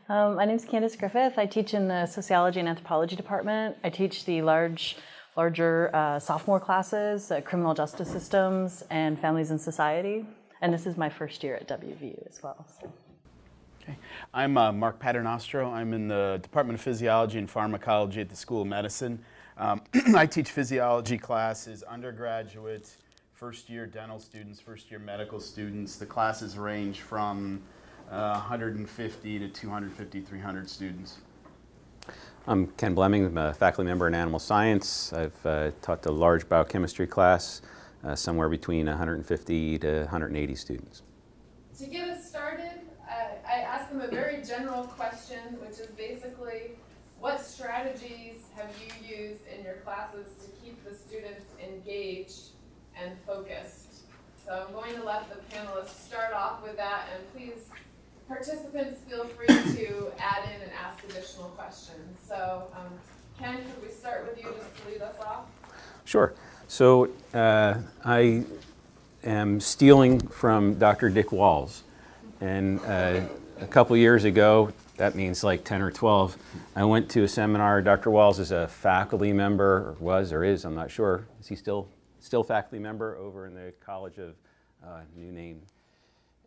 My name is Candice Griffith. I teach in the Sociology and Anthropology department. I teach the larger sophomore classes, criminal justice systems, and families and society. And this is my first year at WVU as well. So. Okay. I'm Mark Paternostro. I'm in the Department of Physiology and Pharmacology at the School of Medicine. I teach physiology classes, undergraduate, first-year dental students, first-year medical students. The classes range from 150 to 250, 300 students. I'm Ken Blemings. I'm a faculty member in animal science. I've taught the large biochemistry class, somewhere between 150 to 180 students. To get us started, I asked them a very general question, which is basically, what strategies have you used in your classes to keep the students engaged and focused? So I'm going to let the panelists start off with that, and please, participants, feel free to add in and ask additional questions. So Ken, could we start with you just to lead us off? Sure. So I am stealing from Dr. Dick Walls. And a couple years ago, that means like 10 or 12, I went to a seminar. Dr. Walls is a faculty member, or was or is, I'm not sure. Is he still faculty member over in the College of, new name,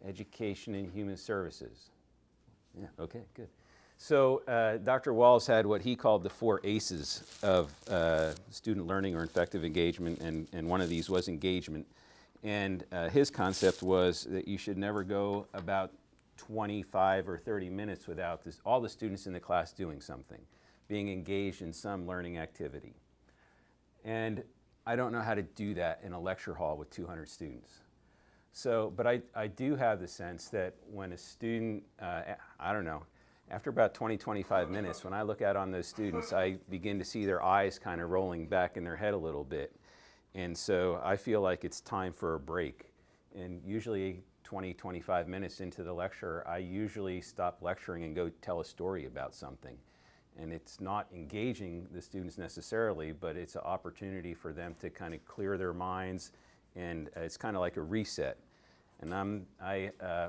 Education and Human Services? Yeah, okay, good. So Dr. Walls had what he called the 4 ACEs of student learning or effective engagement, and one of these was engagement. And his concept was that you should never go about 25 or 30 minutes without all the students in the class doing something, being engaged in some learning activity. And I don't know how to do that in a lecture hall with 200 students. So, but I do have the sense that when a student, I don't know, after about 20, 25 minutes, when I look out on those students, I begin to see their eyes kind of rolling back in their head a little bit. And so I feel like it's time for a break. And usually 20, 25 minutes into the lecture, I usually stop lecturing and go tell a story about something. And it's not engaging the students necessarily, but it's an opportunity for them to kind of clear their minds, and it's kind of like a reset. And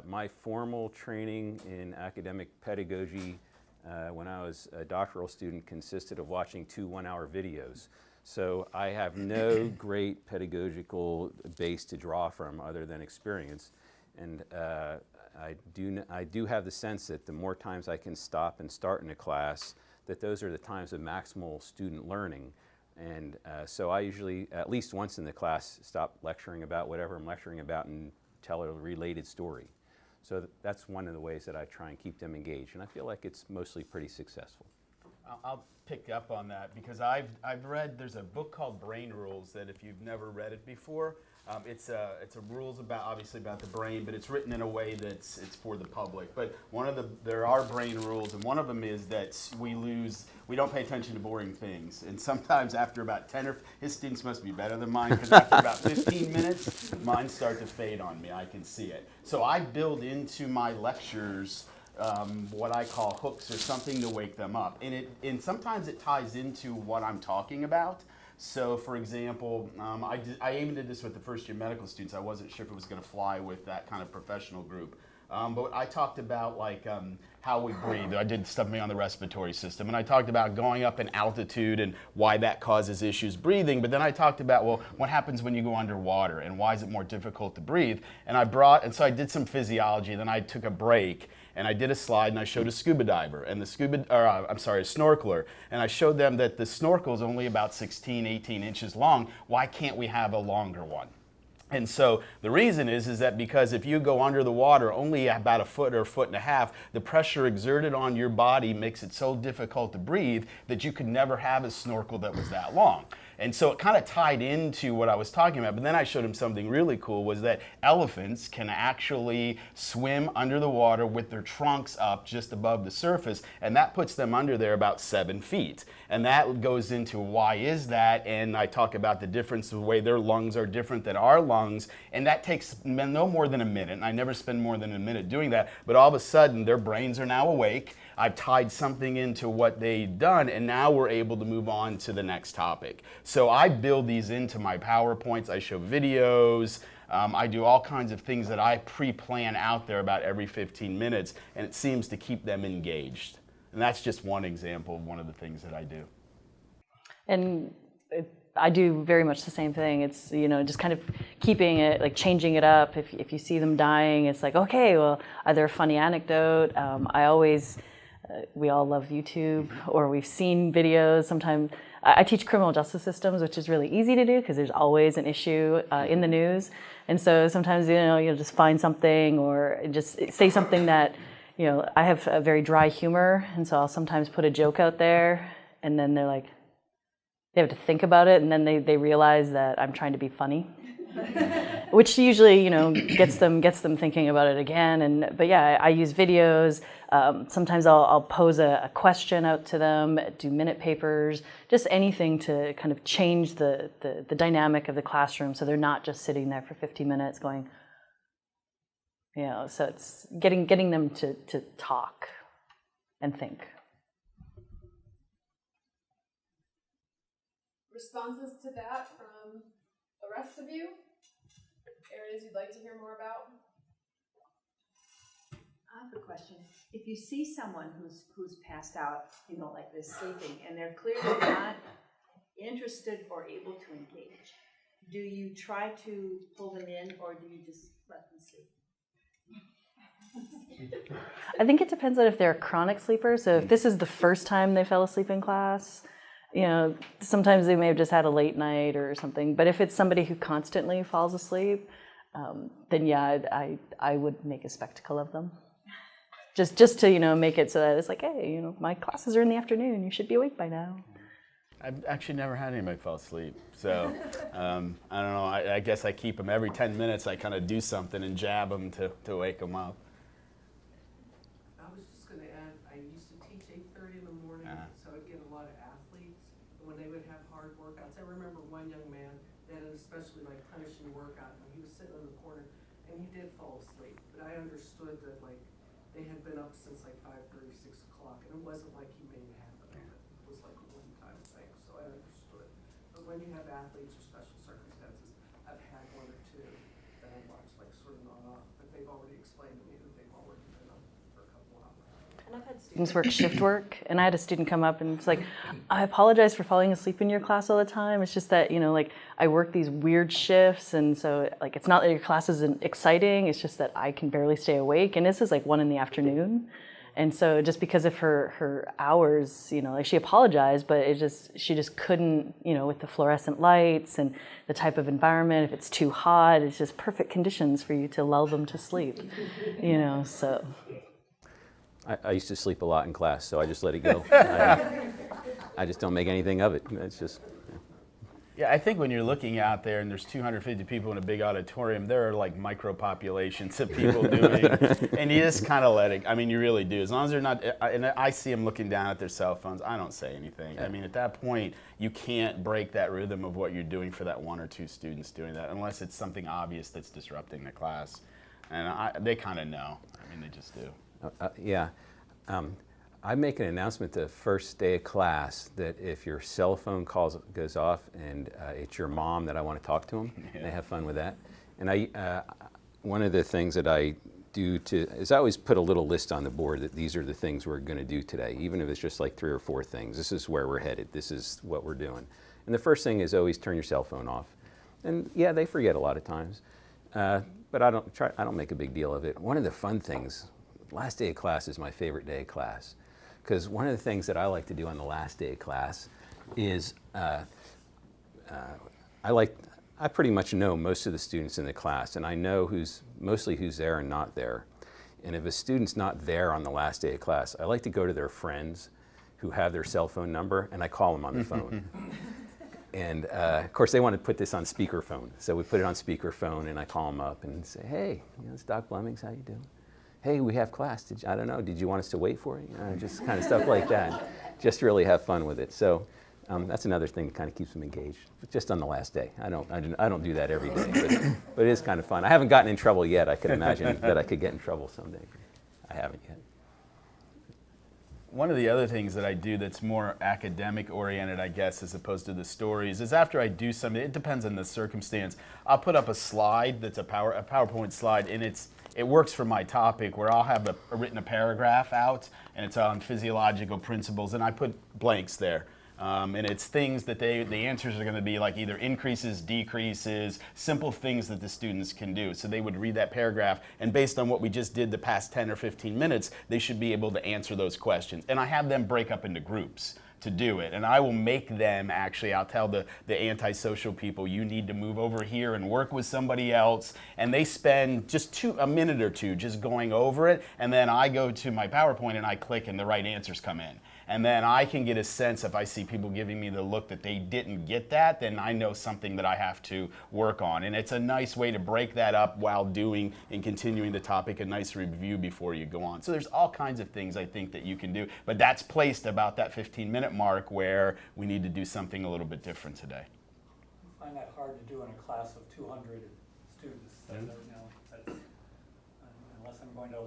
my formal training in academic pedagogy when I was a doctoral student consisted of watching 2 one-hour videos. So I have no great pedagogical base to draw from other than experience. And I do have the sense that the more times I can stop and start in a class, that those are the times of maximal student learning. And so I usually, at least once in the class, stop lecturing about whatever I'm lecturing about and tell a related story. So that's one of the ways that I try and keep them engaged. And I feel like it's mostly pretty successful. I'll pick up on that because I've read, there's a book called Brain Rules that if you've never read it before, it's a rules obviously about the brain, but it's written in a way that's it's for the public. But there are brain rules, and one of them is that we don't pay attention to boring things. And sometimes after about 10 his students must be better than mine, because after about 15 minutes, mine start to fade on me. I can see it. So I build into my lectures what I call hooks or something to wake them up. And sometimes it ties into what I'm talking about. So for example, I even did this with the first year medical students. I wasn't sure if it was going to fly with that kind of professional group. But I talked about like how we breathe. I did something on the respiratory system, and I talked about going up in altitude and why that causes issues breathing. But then I talked about, well, what happens when you go underwater and why is it more difficult to breathe? And so I did some physiology. Then I took a break and I did a slide and I showed a scuba diver and a snorkeler. And I showed them that the snorkel is only about 16, 18 inches long. Why can't we have a longer one? And so the reason is that because if you go under the water only about a foot or a foot and a half, the pressure exerted on your body makes it so difficult to breathe that you could never have a snorkel that was that long. And so it kind of tied into what I was talking about. But then I showed him something really cool, was that elephants can actually swim under the water with their trunks up just above the surface, and that puts them under there about 7 feet. And that goes into why is that, and I talk about the difference, the way their lungs are different than our lungs, and that takes no more than a minute, and I never spend more than a minute doing that, but all of a sudden their brains are now awake. I've tied something into what they've done, and now we're able to move on to the next topic. So I build these into my PowerPoints. I show videos. I do all kinds of things that I pre-plan out there about every 15 minutes, and it seems to keep them engaged. And that's just one example of one of the things that I do. And I do very much the same thing. It's, just kind of keeping it, like changing it up. If you see them dying, it's like, okay, well, either a funny anecdote. We all love YouTube, or we've seen videos. Sometimes I teach criminal justice systems, which is really easy to do because there's always an issue in the news. And so sometimes, you'll just find something or just say something that, I have a very dry humor. And so I'll sometimes put a joke out there, and then they're like, they have to think about it, and then they realize that I'm trying to be funny, which usually gets them thinking about it again. But yeah, I use videos. Sometimes I'll pose a question out to them, do minute papers, just anything to kind of change the dynamic of the classroom, so they're not just sitting there for 50 minutes going, so it's getting them to talk and think. Responses to that from the rest of you? Areas you'd like to hear more about? I have a question. If you see someone who's passed out, like this sleeping, and they're clearly not interested or able to engage, do you try to pull them in, or do you just let them sleep? I think it depends on if they're a chronic sleeper. So if this is the first time they fell asleep in class, sometimes they may have just had a late night or something. But if it's somebody who constantly falls asleep, then yeah, I would make a spectacle of them. Just to make it so that it's like, hey, my classes are in the afternoon. You should be awake by now. I've actually never had anybody fall asleep, so I don't know. I guess I keep them every 10 minutes. I kind of do something and jab them to wake them up. I was just going to add, I used to teach 8:30 in the morning, so I'd get a lot of athletes when they would have hard workouts. I remember one young man that had especially punishing workout, and he was sitting in the corner, and he did fall asleep. But I understood that they had been up since 5:30, 6 o'clock, and it wasn't like he made a habit of it. It was like a one-time thing, so I understood. But when you have athletes or special circumstances, I've had one or two that I watched sort of on off, but they've already explained to me that they've already been up for a couple hours. And I've had students work shift work, and I had a student come up and it's like, I apologize for falling asleep in your class all the time. It's just that, I work these weird shifts, and so it's not that your class isn't exciting, it's just that I can barely stay awake, and this is 1 PM. And so just because of her hours, she apologized, but she just couldn't, with the fluorescent lights and the type of environment, if it's too hot, it's just perfect conditions for you to lull them to sleep, so. I used to sleep a lot in class, so I just let it go. I just don't make anything of it. It's just. Yeah, I think when you're looking out there and there's 250 people in a big auditorium, there are micro populations of people doing, and you just kind of let it. I mean, you really do. As long as they're not, and I see them looking down at their cell phones, I don't say anything. I mean, at that point, you can't break that rhythm of what you're doing for that 1 or 2 students doing that, unless it's something obvious that's disrupting the class, and they kind of know. I mean, they just do. Yeah. I make an announcement the first day of class that if your cell phone goes off and it's your mom, that I want to talk to them. Yeah. They have fun with that. And one of the things that I do is I always put a little list on the board that these are the things we're going to do today, even if it's just 3 or 4 things. This is where we're headed. This is what we're doing. And the first thing is always turn your cell phone off. And yeah, they forget a lot of times, but I don't make a big deal of it. One of the fun things. Last day of class is my favorite day of class, because one of the things that I like to do on the last day of class is I pretty much know most of the students in the class, and I know who's there and not there. And if a student's not there on the last day of class, I like to go to their friends who have their cell phone number, and I call them on the phone. And of course, they want to put this on speakerphone, so we put it on speakerphone, and I call them up and say, "Hey, it's Doc Blemings. How you doing? Hey, we have class. I don't know. Did you want us to wait for you?" Just kind of stuff like that. Just really have fun with it. So that's another thing that kind of keeps them engaged. But just on the last day. I don't do that every day, but it is kind of fun. I haven't gotten in trouble yet. I could imagine that I could get in trouble someday. I haven't yet. One of the other things that I do that's more academic oriented, I guess, as opposed to the stories, is after I do something, it depends on the circumstance, I'll put up a slide that's a PowerPoint slide, and it works for my topic, where I'll have written a paragraph out, and it's on physiological principles, and I put blanks there. And it's things that the answers are going to be like either increases, decreases, simple things that the students can do. So they would read that paragraph, and based on what we just did the past 10 or 15 minutes, they should be able to answer those questions. And I have them break up into groups to do it. And I will make them actually, I'll tell the antisocial people, you need to move over here and work with somebody else. And they spend just a minute or two just going over it. And then I go to my PowerPoint and I click and the right answers come in. And then I can get a sense, if I see people giving me the look that they didn't get that, then I know something that I have to work on. And it's a nice way to break that up while doing and continuing the topic, a nice review before you go on. So there's all kinds of things I think that you can do, but that's placed about that 15-minute mark where we need to do something a little bit different today. I find that hard to do in a class of 200 students. Mm-hmm. That's, unless I'm going to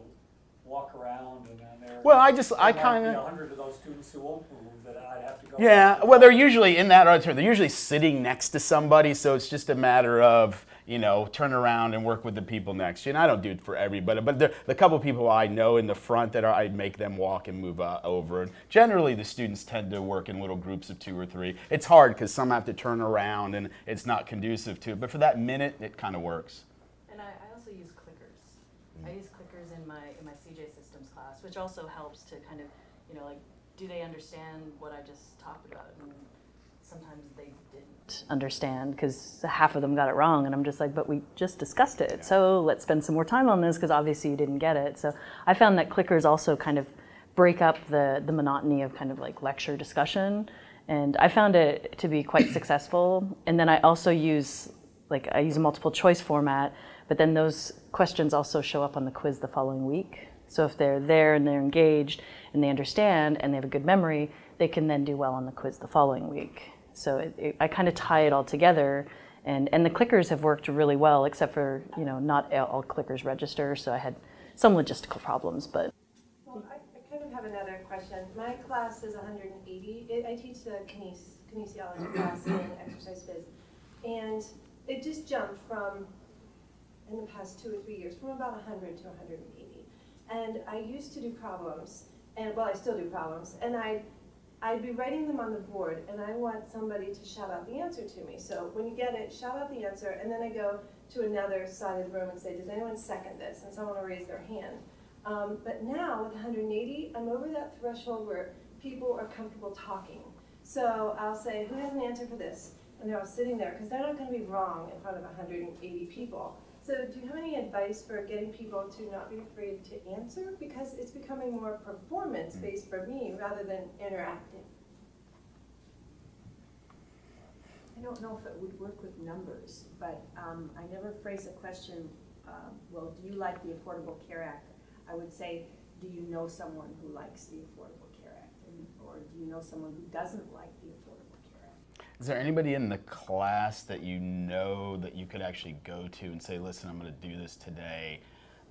walk around and there. Well, I kind of 100 of those students who won't move that I'd have to go. Yeah, well, they're usually in that auditorium. They're usually sitting next to somebody, so it's just a matter of, turn around and work with the people next to you. And I don't do it for everybody, but the couple people I know in the front that I make them walk and move over. And generally, the students tend to work in little groups of 2 or 3. It's hard because some have to turn around and it's not conducive to it, but for that minute, it kind of works. And I also use clickers. I use clickers in my CJ Systems class, which also helps to kind of, do they understand what I just talked about? And sometimes they didn't understand because half of them got it wrong, and I'm just like, but we just discussed it, so let's spend some more time on this because obviously you didn't get it. So I found that clickers also kind of break up the monotony of kind of like lecture discussion, and I found it to be quite successful. And then I also use a multiple choice format, but then those questions also show up on the quiz the following week. So if they're there and they're engaged and they understand and they have a good memory, they can then do well on the quiz the following week. So I kind of tie it all together, and the clickers have worked really well, except for, not all clickers register, so I had some logistical problems, but. Well, I kind of have another question. My class is 180. I teach the kinesiology class in exercise phys, and it just jumped from, in the past 2 or 3 years, from about 100 to 180. And I used to do problems, and I still do problems, and I'd be writing them on the board, and I want somebody to shout out the answer to me. So when you get it, shout out the answer, and then I go to another side of the room and say, does anyone second this? And someone will raise their hand. But now with 180, I'm over that threshold where people are comfortable talking. So I'll say, who has an answer for this? And they're all sitting there, because they're not going to be wrong in front of 180 people. So do you have any advice for getting people to not be afraid to answer? Because it's becoming more performance-based for me rather than interactive. I don't know if it would work with numbers, but I never phrase a question, well, do you like the Affordable Care Act? I would say, do you know someone who likes the Affordable Care Act? Or do you know someone who doesn't like the Affordable Care Act? Is there anybody in the class that you know that you could actually go to and say, listen, I'm going to do this today.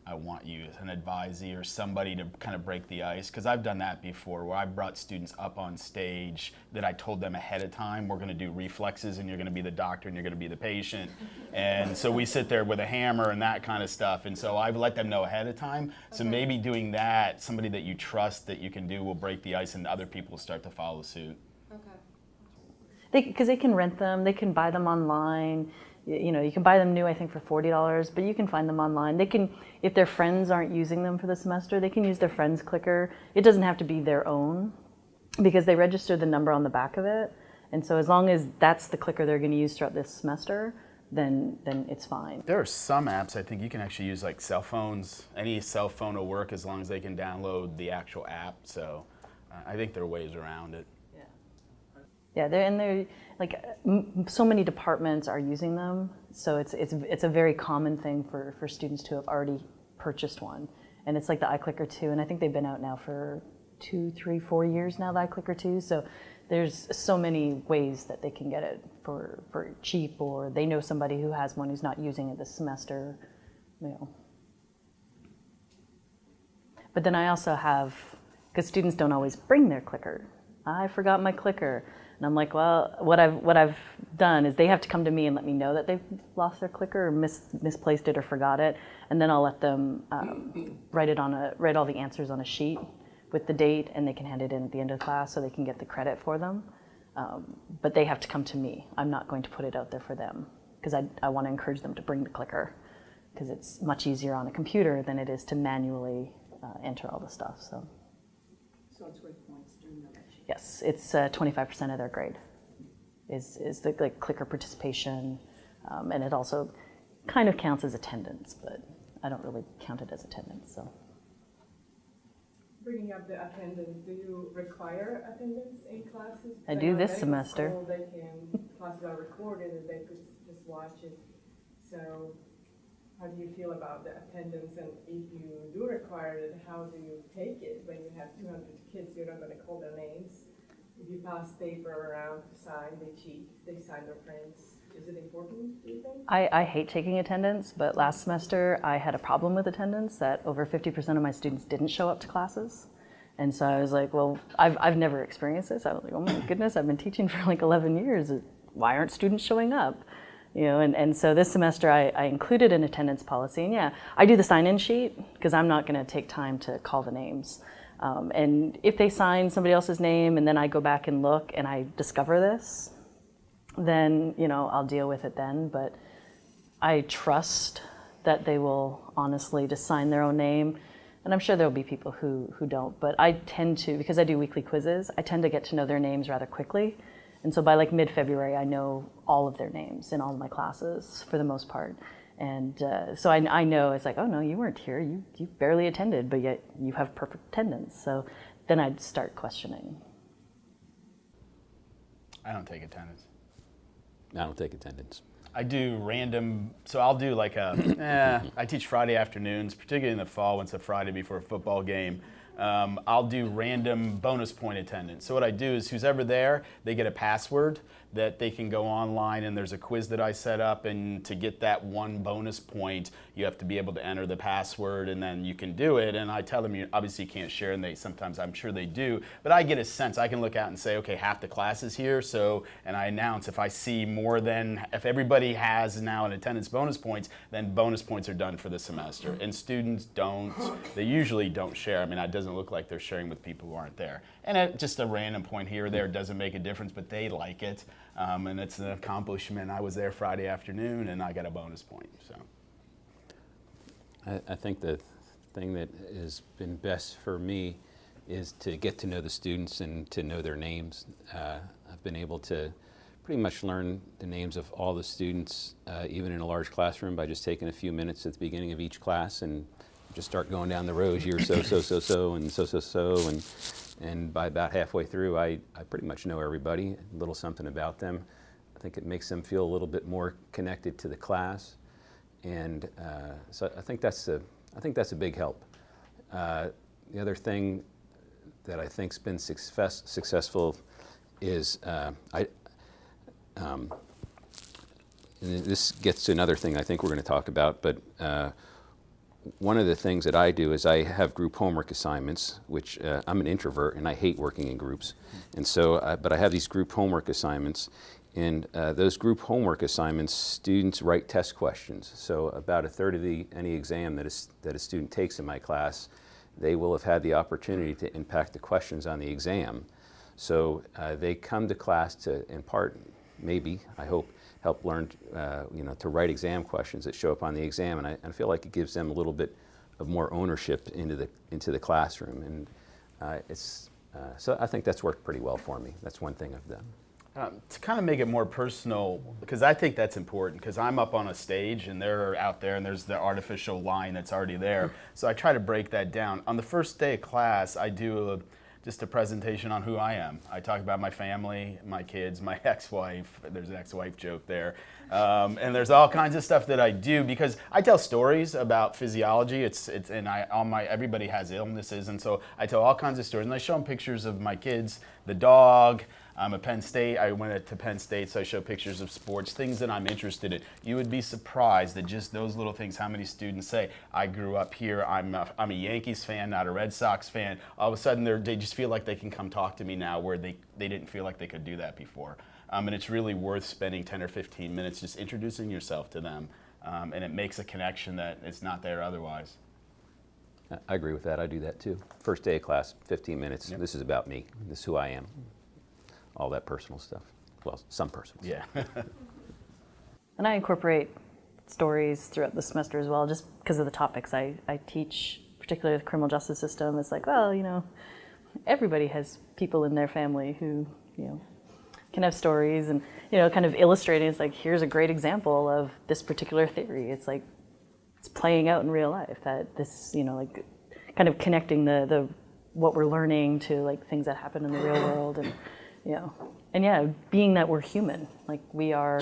I want you as an advisee or somebody to kind of break the ice? Because I've done that before, where I've brought students up on stage that I told them ahead of time, we're going to do reflexes and you're going to be the doctor and you're going to be the patient. And so we sit there with a hammer and that kind of stuff. And so I've let them know ahead of time. So maybe doing that, somebody that you trust that you can do will break the ice and other people will start to follow suit. Because they can rent them, they can buy them online. You can buy them new, I think, for $40, but you can find them online. They can, if their friends aren't using them for the semester, they can use their friend's clicker. It doesn't have to be their own, because they register the number on the back of it. And so as long as that's the clicker they're going to use throughout this semester, then it's fine. There are some apps I think you can actually use, like cell phones. Any cell phone will work as long as they can download the actual app. So I think there are ways around it. Yeah, they're like so many departments are using them, so it's a very common thing for students to have already purchased one, and it's like the iClicker 2, and I think they've been out now for 2, 3, 4 years now, the iClicker 2. So there's so many ways that they can get it for cheap, or they know somebody who has one who's not using it this semester, But then I also have because students don't always bring their clicker. I forgot my clicker. And I'm like, well, what I've done is they have to come to me and let me know that they've lost their clicker or misplaced it or forgot it, and then I'll let them write all the answers on a sheet with the date, and they can hand it in at the end of class so they can get the credit for them. But they have to come to me. I'm not going to put it out there for them because I want to encourage them to bring the clicker because it's much easier on a computer than it is to manually enter all the stuff. So it's worth points during the lecture. yes, it's 25% of their grade is the clicker participation, and it also kind of counts as attendance, but I don't really count it as attendance. So. Bringing up the attendance, do you require attendance in classes? I do this semester. Classes are recorded and they could just watch it. So how do you feel about the attendance, and if you do require it, how do you take it when you have 200 kids? You're not going to call their names. If you pass paper around to sign, they cheat, they sign their friends. Is it important, do you think? I hate taking attendance, but last semester I had a problem with attendance that over 50% of my students didn't show up to classes. And so I was like, well, I've never experienced this. I was like, oh my goodness, I've been teaching for like 11 years. Why aren't students showing up? You know, and so this semester I included an attendance policy. And yeah, I do the sign-in sheet because I'm not going to take time to call the names. And if they sign somebody else's name and then I go back and look and I discover this, then, you know, I'll deal with it then. But I trust that they will honestly just sign their own name. And I'm sure there'll be people who don't. But I tend to, because I do weekly quizzes, I tend to get to know their names rather quickly. And so by like mid-February, I know all of their names in all of my classes for the most part. And so I know it's like, oh no, you weren't here. You barely attended, but yet you have perfect attendance. So then I'd start questioning. I don't take attendance. I don't take attendance. I do random, so I'll do like I teach Friday afternoons, particularly in the fall when it's a Friday before a football game. I'll do random bonus point attendance. So what I do is who's ever there, they get a password that they can go online, and there's a quiz that I set up, and to get that one bonus point, you have to be able to enter the password, and then you can do it. And I tell them you obviously can't share, and they sometimes, I'm sure they do, but I get a sense. I can look out and say, okay, half the class is here, so, and I announce if I see more than, if everybody has now an attendance bonus points, then bonus points are done for the semester. And students don't, they usually don't share. I mean, it doesn't look like they're sharing with people who aren't there. And just a random point here or there doesn't make a difference, but they like it. And it's an accomplishment. I was there Friday afternoon and I got a bonus point. So, I think the thing that has been best for me is to get to know the students and to know their names. I've been able to pretty much learn the names of all the students, even in a large classroom, by just taking a few minutes at the beginning of each class and just start going down the rows. You're so, and by about halfway through, I pretty much know everybody, a little something about them. I think it makes them feel a little bit more connected to the class, and so I think that's a big help. The other thing that I think's been successful is and this gets to another thing I think we're going to talk about, but one of the things that I do is I have group homework assignments, which I'm an introvert and I hate working in groups. And so, but I have these group homework assignments, and those group homework assignments, students write test questions. So about a third of any exam that a student takes in my class, they will have had the opportunity to impact the questions on the exam. So they come to class to, in part, maybe, I hope, help learn to write exam questions that show up on the exam, and I feel like it gives them a little bit of more ownership into the classroom, and so I think that's worked pretty well for me. That's one thing I've done. To kind of make it more personal, because I think that's important, because I'm up on a stage and they're out there and there's the artificial line that's already there. So I try to break that down. On the first day of class, I do just a presentation on who I am. I talk about my family, my kids, my ex-wife. There's an ex-wife joke there. And there's all kinds of stuff that I do because I tell stories about physiology. Everybody has illnesses, and so I tell all kinds of stories. And I show them pictures of my kids, the dog, I'm a Penn State. I went to Penn State, so I show pictures of sports, things that I'm interested in. You would be surprised that just those little things, how many students say, I grew up here, I'm a Yankees fan, not a Red Sox fan. All of a sudden, they just feel like they can come talk to me now where they didn't feel like they could do that before. And it's really worth spending 10 or 15 minutes just introducing yourself to them. And it makes a connection that is not there otherwise. I agree with that. I do that too. First day of class, 15 minutes. Yep. This is about me. This is who I am. All that personal stuff. Well, some personal stuff. Yeah. And I incorporate stories throughout the semester as well, just because of the topics I teach, particularly with the criminal justice system. It's like, well, you know, everybody has people in their family who, you know, can have stories, and, you know, kind of illustrating. It's like, here's a great example of this particular theory. It's like, it's playing out in real life, that this, you know, like kind of connecting the what we're learning to like things that happen in the real world, and, you know, and yeah, being that we're human, like we are,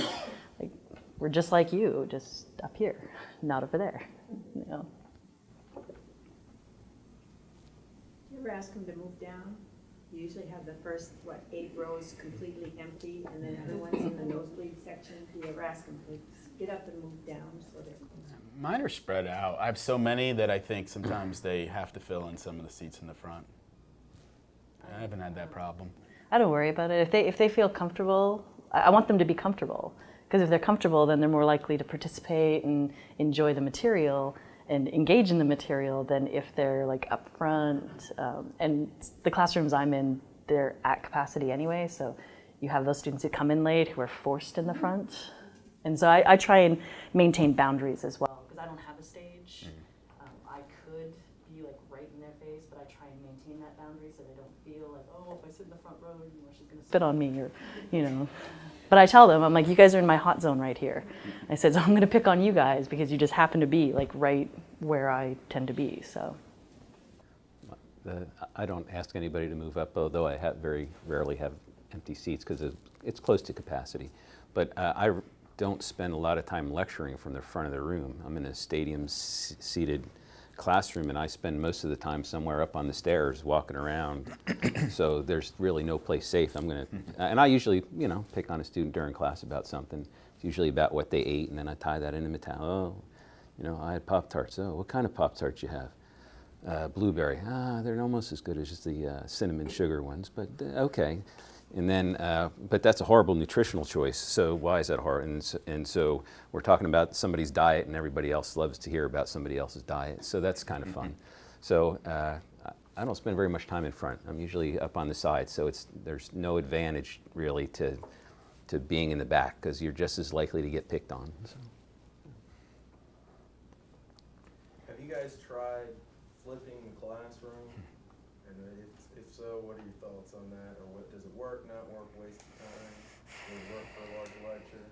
like we're just like you, just up here, not over there, you know. You ever ask them to move down? You usually have the first, 8 rows completely empty, and then everyone's in the nosebleed section. Do you ever ask them to get up and move down so they're... Mine are spread out. I have so many that I think sometimes they have to fill in some of the seats in the front. I haven't had that problem. I don't worry about it. If they feel comfortable, I want them to be comfortable. Because if they're comfortable, then they're more likely to participate and enjoy the material and engage in the material than if they're like up front. And the classrooms I'm in, they're at capacity anyway, so you have those students who come in late who are forced in the front. And so I try and maintain boundaries as well, because I don't have a stage. I could be like right in their face, but I try and maintain that boundary so they don't feel like, oh, if I sit in the front row, you know, she's gonna spit on me, or, you know. But I tell them, I'm like, you guys are in my hot zone right here. I said, so I'm gonna pick on you guys because you just happen to be like right where I tend to be, so. I don't ask anybody to move up, although I very rarely have empty seats because it's close to capacity. But I don't spend a lot of time lecturing from the front of the room. I'm in a stadium-seated classroom, and I spend most of the time somewhere up on the stairs walking around. So there's really no place safe. And I usually, you know, pick on a student during class about something. It's usually about what they ate, and then I tie that into metal. Oh, you know, I had Pop-Tarts. Oh, what kind of Pop-Tarts you have? Blueberry. They're almost as good as just the cinnamon sugar ones, but okay. And then, but that's a horrible nutritional choice. So why is that hard? And so we're talking about somebody's diet, and everybody else loves to hear about somebody else's diet. So that's kind of fun. So I don't spend very much time in front. I'm usually up on the side. So there's no advantage really to being in the back, because you're just as likely to get picked on. So. Have you guys tried flipping the classroom? And if so, what are your thoughts on that? Or what does it work, not work, waste of time? Does it work for a large lecture?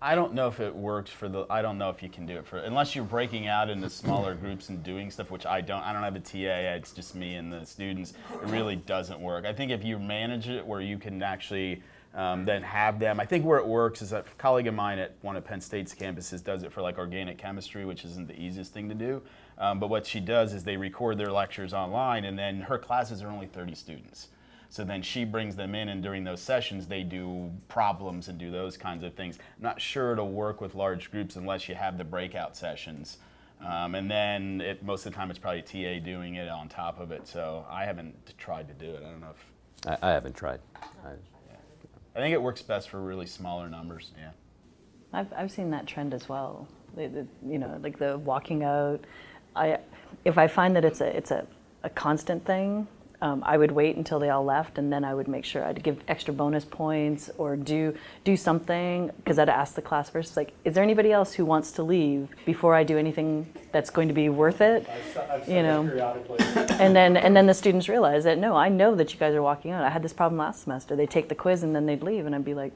I don't know if it works I don't know if you can do it unless you're breaking out into smaller groups and doing stuff, which I don't have a TA, it's just me and the students. It really doesn't work. I think if you manage it where you can actually then have them, I think where it works is that a colleague of mine at one of Penn State's campuses does it for like organic chemistry, which isn't the easiest thing to do. But what she does is they record their lectures online, and then her classes are only 30 students. So then she brings them in, and during those sessions, they do problems and do those kinds of things. I'm not sure it'll work with large groups unless you have the breakout sessions. And then most of the time, it's probably TA doing it on top of it. So I haven't tried to do it. I don't know if... I haven't tried. I think it works best for really smaller numbers, yeah. I've seen that trend as well. You know, like the walking out. If I find that it's a constant thing, I would wait until they all left, and then I would make sure I'd give extra bonus points or do something, because I'd ask the class first, like, is there anybody else who wants to leave before I do anything that's going to be worth it? I've you know, periodically. and then the students realize that, no, I know that you guys are walking out. I had this problem last semester. They take the quiz and then they'd leave, and I'd be like,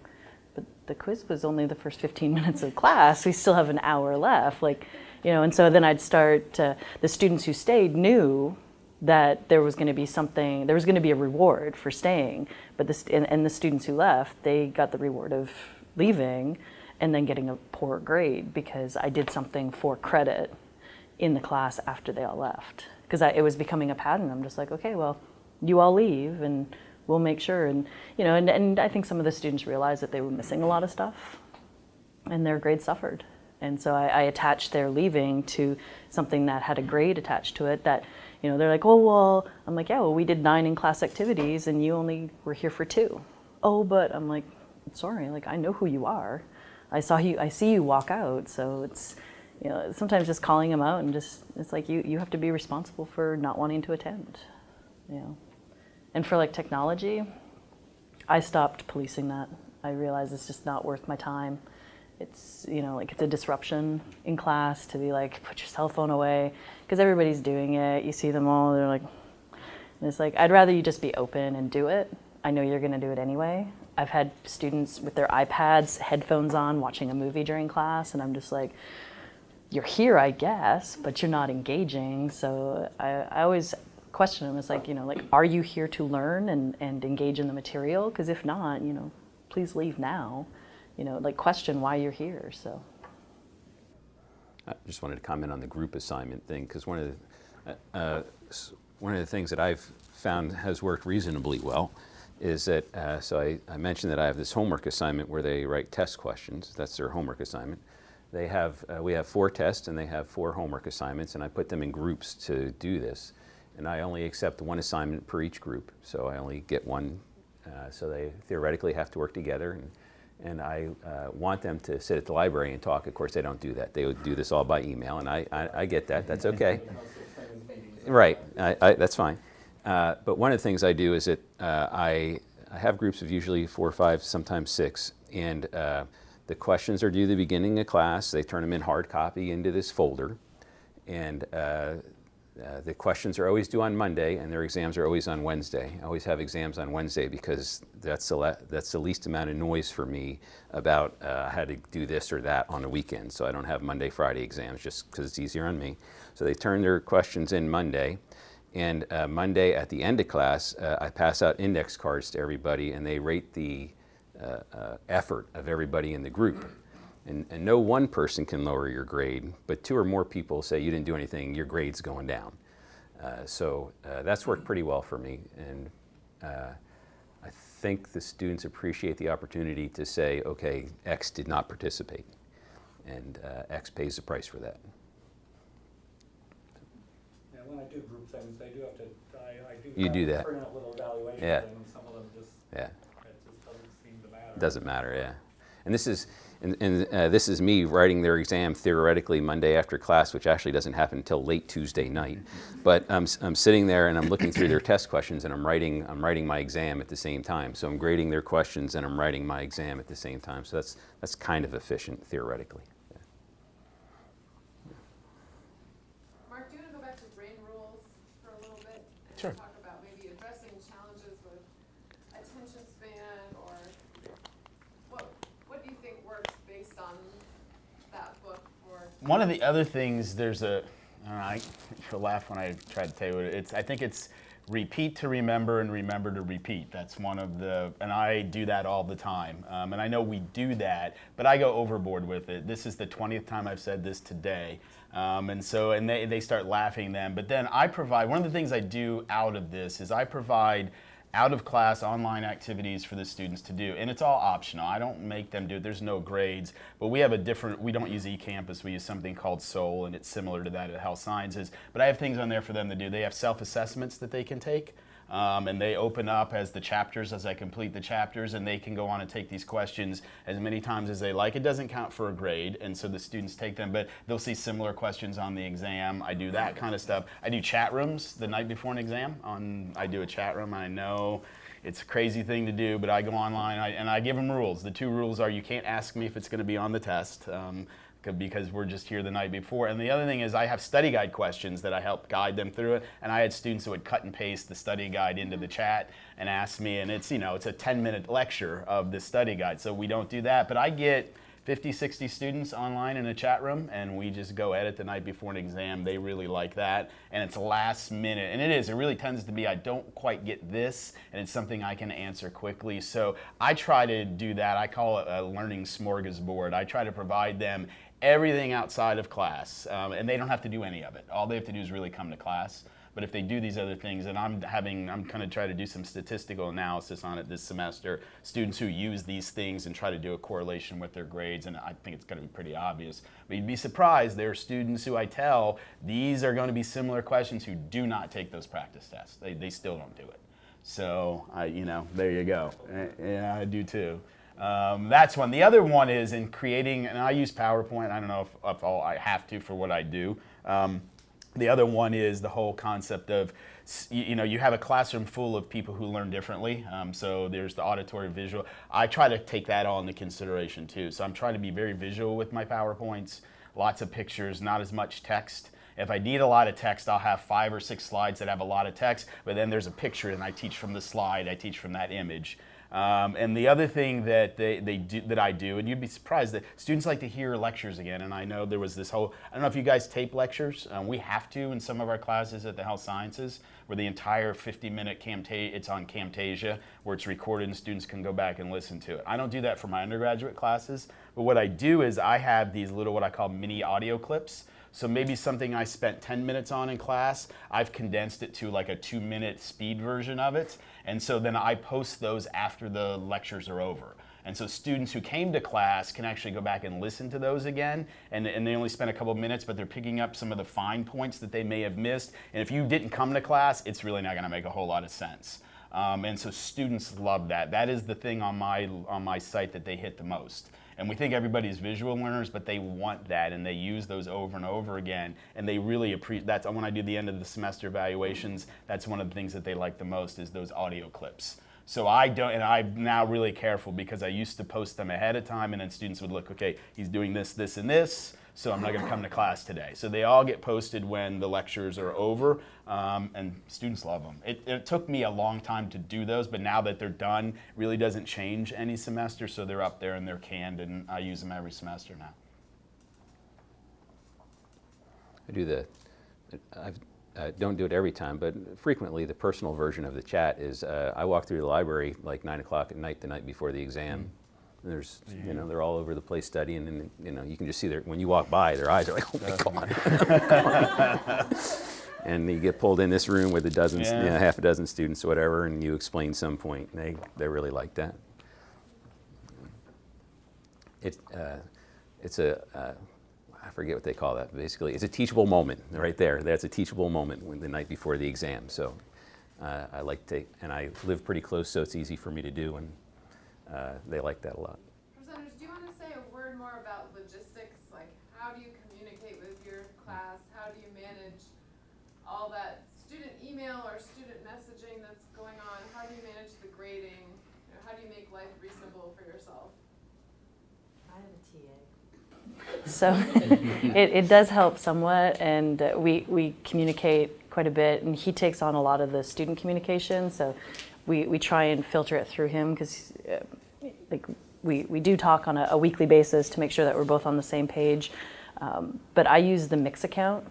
but the quiz was only the first 15 minutes of class. We still have an hour left, like, you know. And so then I'd start. The students who stayed knew that there was going to be something, there was going to be a reward for staying, but the students who left, they got the reward of leaving and then getting a poor grade because I did something for credit in the class after they all left. Because it was becoming a pattern. I'm just like, okay, well, you all leave, and we'll make sure. And, you know, and I think some of the students realized that they were missing a lot of stuff and their grades suffered. And so I attached their leaving to something that had a grade attached to it that, you know, they're like, oh, well, I'm like, yeah, well, we did 9 in-class activities and you only were here for 2. Oh, but I'm like, sorry, like, I know who you are. I see you walk out. So it's, you know, sometimes just calling them out and just, it's like, you have to be responsible for not wanting to attend, you know. And for like technology, I stopped policing that. I realized it's just not worth my time. It's, you know, like it's a disruption in class to be like, put your cell phone away, because everybody's doing it. You see them all, they're like, and it's like, I'd rather you just be open and do it. I know you're gonna do it anyway. I've had students with their iPads, headphones on, watching a movie during class, and I'm just like, you're here, I guess, but you're not engaging. So I always question them. It's like, you know, like, are you here to learn and engage in the material? Because if not, you know, please leave now. You know, like, question why you're here. So I just wanted to comment on the group assignment thing, because one of the things that I've found has worked reasonably well is that, so I mentioned that I have this homework assignment where they write test questions. That's their homework assignment. They have, we have 4 tests and they have 4 homework assignments, and I put them in groups to do this. And I only accept 1 assignment per each group, so I only get 1, so they theoretically have to work together. And I want them to sit at the library and talk. Of course, they don't do that. They would do this all by email, and I get that. That's okay. Right, that's fine. But one of the things I do is that I have groups of usually 4 or 5, sometimes 6, and the questions are due the beginning of class. They turn them in hard copy into this folder, and the questions are always due on Monday, and their exams are always on Wednesday. I always have exams on Wednesday because that's the least amount of noise for me about how to do this or that on the weekend. So I don't have Monday, Friday exams just because it's easier on me. So they turn their questions in Monday, and Monday at the end of class, I pass out index cards to everybody, and they rate the effort of everybody in the group. And no one person can lower your grade, but 2 or more people say you didn't do anything, your grade's going down. So that's worked pretty well for me. And I think the students appreciate the opportunity to say, okay, X did not participate, and X pays the price for that. Yeah, when I do group settings, I do have to, I do You do that. turn out little evaluation Yeah. things, and some of them just, Yeah. it just doesn't seem to matter. Doesn't matter, yeah. And this is me writing their exam theoretically Monday after class, which actually doesn't happen until late Tuesday night. But I'm sitting there and I'm looking through their test questions, and I'm writing my exam at the same time. So I'm grading their questions and I'm writing my exam at the same time. So that's kind of efficient theoretically. Yeah. Mark, do you want to go back to brain rules for a little bit? And Sure. talk about maybe addressing challenges with attention span, or what do you think works based on that book for? One of the other things, there's a, you'll laugh when I try to tell you what I think it's repeat to remember and remember to repeat. That's one of the, and I do that all the time. And I know we do that, but I go overboard with it. This is the 20th time I've said this today. And they start laughing then. But then I provide, one of the things I do out of this is I provide out of class online activities for the students to do, and it's all optional. I don't make them do it. There's no grades, but we have we don't use eCampus, we use something called SOUL, and it's similar to that at Health Sciences, but I have things on there for them to do. They have self-assessments that they can take, and they open up as the chapters, as I complete the chapters, and they can go on and take these questions as many times as they like. It doesn't count for a grade, and so the students take them, but they'll see similar questions on the exam. I do that kind of stuff. I do chat rooms the night before an exam. I do a chat room. I know it's a crazy thing to do, but I go online and I give them rules. The 2 rules are you can't ask me if it's going to be on the test, because we're just here the night before. And the other thing is I have study guide questions that I help guide them through it. And I had students who would cut and paste the study guide into the chat and ask me, and it's, it's a 10-minute lecture of the study guide. So we don't do that, but I get 50, 60 students online in a chat room, and we just go at it the night before an exam. They really like that, and it's last minute. And it really tends to be, I don't quite get this, and it's something I can answer quickly. So I try to do that. I call it a learning smorgasbord. I try to provide them everything outside of class, and they don't have to do any of it. All they have to do is really come to class. But if they do these other things, and I'm kind of trying to do some statistical analysis on it this semester, students who use these things and try to do a correlation with their grades, and I think it's going to be pretty obvious. But you'd be surprised, there are students who I tell these are going to be similar questions who do not take those practice tests. They still don't do it. So, there you go. Yeah, I do too. That's one. The other one is in creating, and I use PowerPoint. I don't know if I have to for what I do. The other one is the whole concept of, you have a classroom full of people who learn differently. So there's the auditory, visual. I try to take that all into consideration too. So I'm trying to be very visual with my PowerPoints, lots of pictures, not as much text. If I need a lot of text, I'll have 5 or 6 slides that have a lot of text, but then there's a picture and I teach from the slide, I teach from that image. And the other thing that I do, and you'd be surprised that students like to hear lectures again, and I know there was this whole, I don't know if you guys tape lectures, we have to in some of our classes at the Health Sciences, where the entire 50-minute it's on Camtasia, where it's recorded and students can go back and listen to it. I don't do that for my undergraduate classes, but what I do is I have these little, what I call mini audio clips. So maybe something I spent 10 minutes on in class, I've condensed it to like a 2-minute speed version of it. And so then I post those after the lectures are over. And so students who came to class can actually go back and listen to those again. And they only spent a couple of minutes, but they're picking up some of the fine points that they may have missed. And if you didn't come to class, it's really not going to make a whole lot of sense. And so students love that. That is the thing on my site that they hit the most. And we think everybody's visual learners, but they want that, and they use those over and over again, and they really appreciate. That's when I do the end of the semester evaluations. That's one of the things that they like the most is those audio clips. So I'm now really careful because I used to post them ahead of time, and then students would look, okay, he's doing this, this, and this, so I'm not going to come to class today. So they all get posted when the lectures are over, and students love them. It took me a long time to do those, but now that they're done, it really doesn't change any semester, so they're up there and they're canned, and I use them every semester now. I don't do it every time, but frequently the personal version of the chat is I walk through the library like 9 o'clock at night the night before the exam. And there's, they're all over the place studying, and you can just see when you walk by, their eyes are like, oh my God. And you get pulled in this room with half a dozen students or whatever, and you explain some point. They really like that. It's I forget what they call that. Basically, it's a teachable moment right there. That's a teachable moment the night before the exam. So I like to, and I live pretty close, so it's easy for me to do, and they like that a lot. Presenters, do you want to say a word more about logistics? Like, how do you communicate with your class? How do you manage all that student email or student messaging that's going on? How do you manage the grading? How do you make life reasonable for yourself? I have a TA. So it does help somewhat, and we communicate quite a bit, and he takes on a lot of the student communication, so we try and filter it through him, because we do talk on a weekly basis to make sure that we're both on the same page. But I use the Mix account,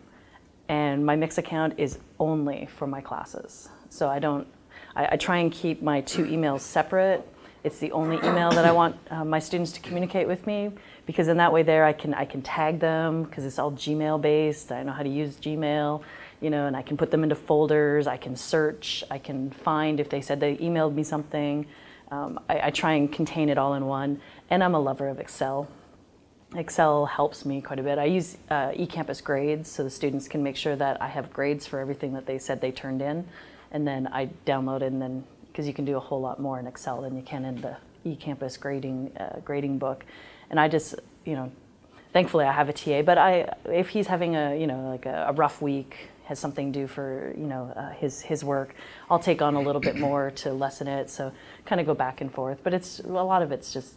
and my Mix account is only for my classes. So I try and keep my 2 emails separate. It's the only email that I want my students to communicate with me, because in that way there I can tag them, because it's all Gmail based. I know how to use Gmail, and I can put them into folders. I can search. I can find if they said they emailed me something. I try and contain it all in one, and I'm a lover of Excel. Excel helps me quite a bit. I use eCampus grades, so the students can make sure that I have grades for everything that they said they turned in, and then I download it, and then because you can do a whole lot more in Excel than you can in the eCampus grading book. And I just, thankfully I have a TA, but if he's having a rough week, has something due for, his work, I'll take on a little bit more to lessen it, so kind of go back and forth. But a lot of it's just,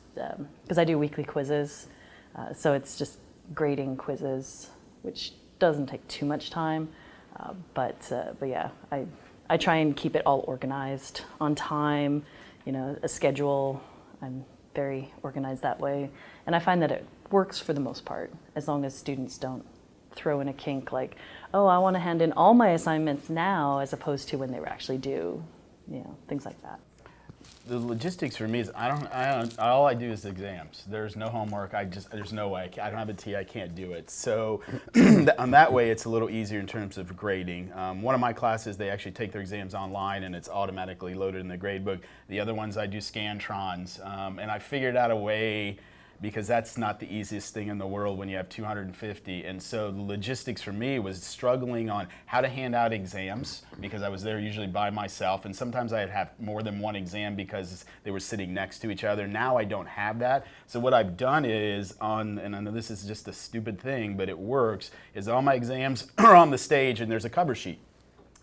because I do weekly quizzes, so it's just grading quizzes, which doesn't take too much time, but yeah, I try and keep it all organized on time, a schedule. I'm very organized that way. And I find that it works for the most part, as long as students don't throw in a kink like, oh, I want to hand in all my assignments now as opposed to when they were actually due, things like that. the logistics for me is all I do is exams. There's no homework. There's no way. I don't have a T. I can't do it. So on that way, it's a little easier in terms of grading. One of my classes, they actually take their exams online and it's automatically loaded in the grade book. The other ones I do Scantrons, and I figured out a way, because that's not the easiest thing in the world when you have 250. And so the logistics for me was struggling on how to hand out exams, because I was there usually by myself, and sometimes I'd have more than one exam because they were sitting next to each other. Now I don't have that. So what I've done is and I know this is just a stupid thing, but it works, is all my exams are on the stage and there's a cover sheet.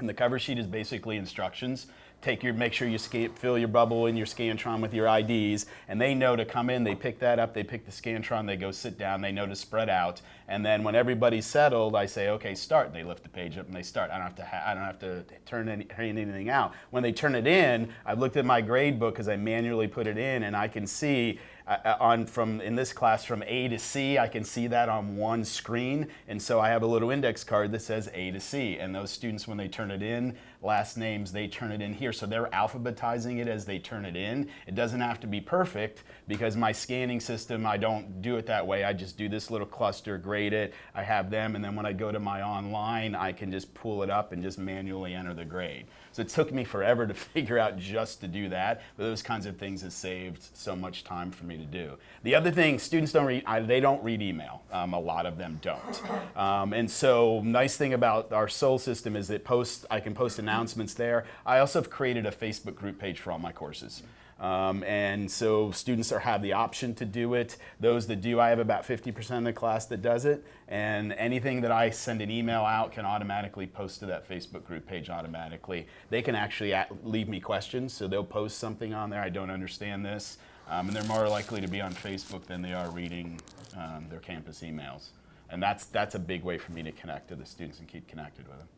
And the cover sheet is basically instructions. Make sure you fill your bubble in your Scantron with your IDs, and they know to come in, they pick that up, they pick the Scantron, they go sit down, they know to spread out, and then when everybody's settled, I say, okay, start. They lift the page up and they start. I don't have to turn anything out. When they turn it in, I've looked at my grade book because I manually put it in, and I can see in this class from A to C, I can see that on one screen, and so I have a little index card that says A to C, and those students, when they turn it in, last names, they turn it in here. So they're alphabetizing it as they turn it in. It doesn't have to be perfect, because my scanning system, I don't do it that way. I just do this little cluster, grade it, I have them, and then when I go to my online, I can just pull it up and just manually enter the grade. So it took me forever to figure out just to do that, but those kinds of things have saved so much time for me to do. The other thing, students don't read, they don't read email. A lot of them don't. And so nice thing about our SOL system is that I can post announcements there. I also have created a Facebook group page for all my courses. And so students have the option to do it. Those that do, I have about 50% of the class that does it. And anything that I send an email out can automatically post to that Facebook group page automatically. They can actually leave me questions, so they'll post something on there, I don't understand this. And they're more likely to be on Facebook than they are reading their campus emails. And that's a big way for me to connect to the students and keep connected with them.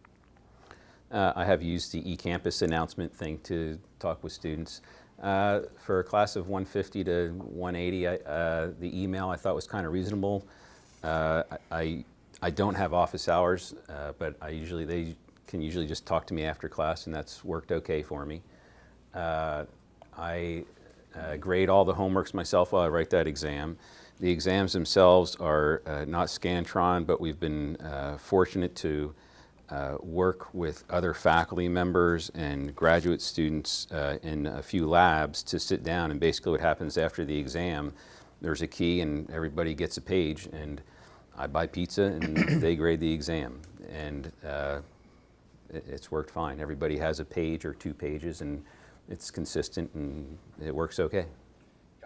I have used the eCampus announcement thing to talk with students. For a class of 150 to 180, the email I thought was kind of reasonable. I don't have office hours, but they can usually just talk to me after class, and that's worked okay for me. I grade all the homeworks myself while I write that exam. The exams themselves are not Scantron, but we've been fortunate to work with other faculty members and graduate students in a few labs to sit down, and basically what happens after the exam, there's a key and everybody gets a page, and I buy pizza and they grade the exam, and it's worked fine. Everybody has a page or 2 pages, and it's consistent and it works okay.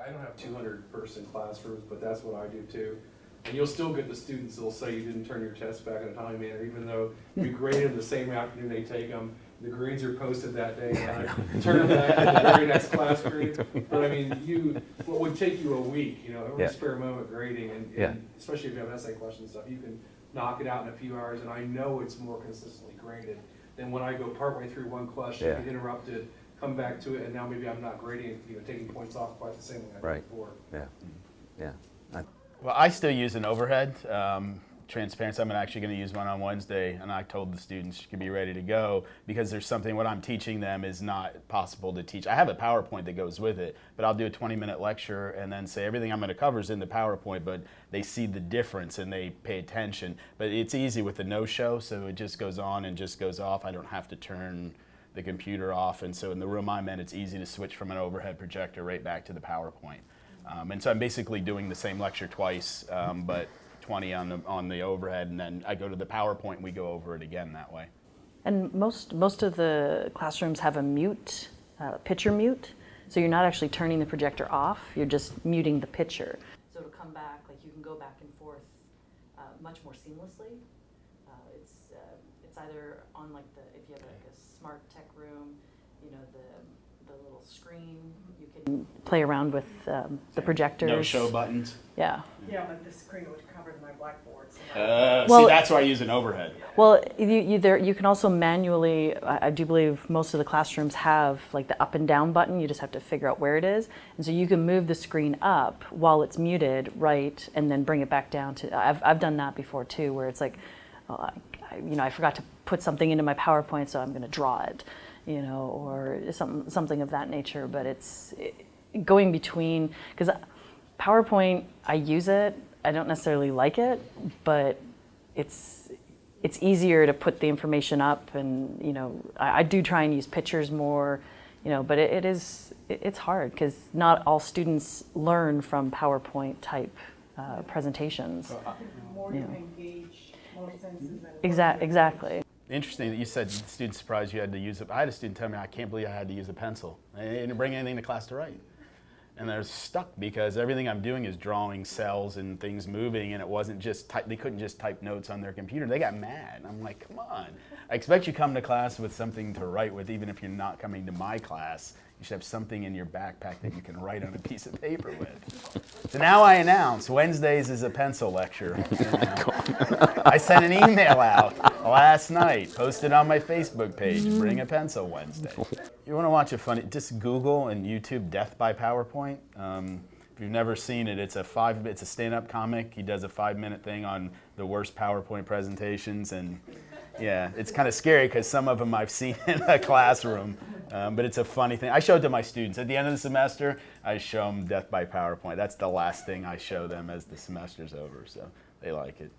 I don't have 200-person classrooms, but that's what I do too. And you'll still get the students that'll say you didn't turn your test back in a timely manner, even though you graded them the same afternoon they take them. The grades are posted that day, and I turn them back in the very next class period. But I mean, what would take you a week, every spare moment grading, and especially if you have essay questions and stuff, you can knock it out in a few hours, and I know it's more consistently graded than when I go partway through one question, get interrupted, come back to it, and now maybe I'm not grading, taking points off quite the same way I did before. Well, I still use an overhead. Transparency, I'm actually going to use one on Wednesday, and I told the students you can be ready to go, because there's something, what I'm teaching them is not possible to teach. I have a PowerPoint that goes with it, but I'll do a 20-minute lecture and then say everything I'm going to cover is in the PowerPoint, but they see the difference and they pay attention. But it's easy with the no-show, so it just goes on and just goes off. I don't have to turn the computer off, and so in the room I'm in, it's easy to switch from an overhead projector right back to the PowerPoint. And so I'm basically doing the same lecture twice, but 20 on the overhead, and then I go to the PowerPoint and we go over it again that way. And most of the classrooms have a mute, picture mute, so you're not actually turning the projector off, you're just muting the picture. So it'll come back, like you can go back and forth much more seamlessly. It's either on if you have a smart tech room, the little screen, you can play around with the projectors. No show buttons. Yeah. Yeah, but the screen would cover my blackboard. So see, that's why I use an overhead. Well, you can also manually, I do believe most of the classrooms have the up and down button. You just have to figure out where it is. And so you can move the screen up while it's muted, right, and then bring it back down to, I've done that before too, where it's I forgot to put something into my PowerPoint, so I'm going to draw it. or something of that nature. But it's going between, because PowerPoint, I use it, I don't necessarily like it, but it's easier to put the information up, and I do try and use pictures more, but it's hard because not all students learn from PowerPoint type presentations. More to engage more senses and Exactly. Interesting that you said the student surprised you had to use it. I had a student tell me, I can't believe I had to use a pencil. I didn't bring anything to class to write. And they're stuck because everything I'm doing is drawing cells and things moving, and it wasn't just they couldn't just type notes on their computer. They got mad. I'm like, come on. I expect you come to class with something to write with, even if you're not coming to my class. You should have something in your backpack that you can write on a piece of paper with. So now I announce Wednesdays is a pencil lecture. I sent an email out last night, posted on my Facebook page, bring a pencil Wednesday. You want to watch a funny, just Google and YouTube Death by PowerPoint. If you've never seen it, it's a stand-up comic. He does a 5-minute thing on the worst PowerPoint presentations, and yeah, it's kind of scary because some of them I've seen in a classroom, but it's a funny thing. I show it to my students. At the end of the semester, I show them Death by PowerPoint. That's the last thing I show them as the semester's over, so they like it.